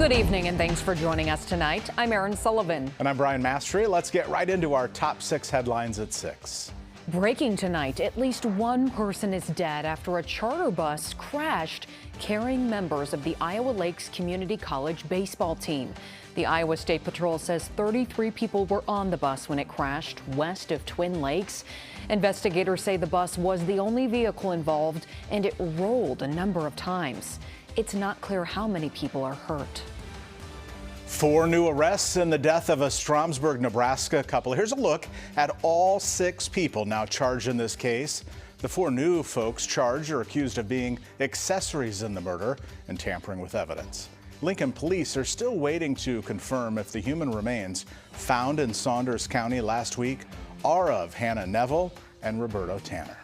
Good evening and thanks for joining us tonight. I'm Erin Sullivan. And I'm Brian Mastry. Let's get right into our top 6 headlines at 6. Breaking tonight, at least one person is dead after a charter bus crashed carrying members of the Iowa Lakes Community College baseball team. The Iowa State Patrol says 33 people were on the bus when it crashed west of Twin Lakes. Investigators say the bus was the only vehicle involved and it rolled a number of times. It's not clear how many people are hurt. 4 new arrests in the death of a Stromsburg, Nebraska couple. Here's a look at all 6 people now charged in this case. The 4 new folks charged are accused of being accessories in the murder and tampering with evidence. Lincoln police are still waiting to confirm if the human remains found in Saunders County last week are of Hannah Neville and Roberto Tanner.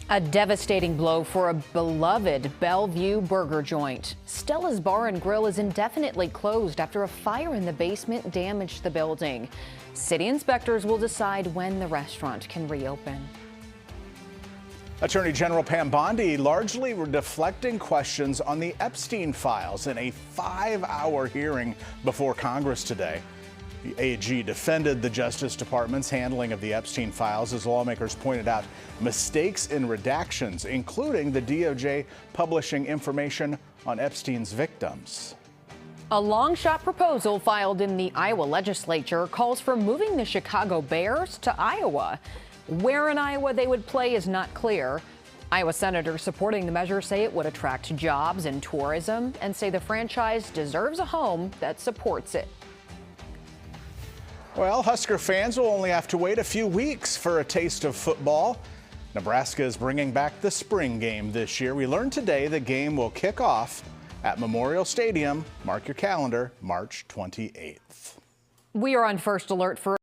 A devastating blow for a beloved Bellevue burger joint. Stella's Bar and Grill is indefinitely closed after a fire in the basement damaged the building. City inspectors will decide when the restaurant can reopen. Attorney General Pam Bondi largely deflecting questions on the Epstein files in a 5-hour hearing before Congress today. The AG defended the Justice Department's handling of the Epstein files as lawmakers pointed out mistakes in redactions, including the DOJ publishing information on Epstein's victims. A long-shot proposal filed in the Iowa legislature calls for moving the Chicago Bears to Iowa. Where in Iowa they would play is not clear. Iowa senators supporting the measure say it would attract jobs and tourism and say the franchise deserves a home that supports it. Well, Husker fans will only have to wait a few weeks for a taste of football. Nebraska is bringing back the spring game this year. We learned today the game will kick off at Memorial Stadium. Mark your calendar, March 28th. We are on first alert for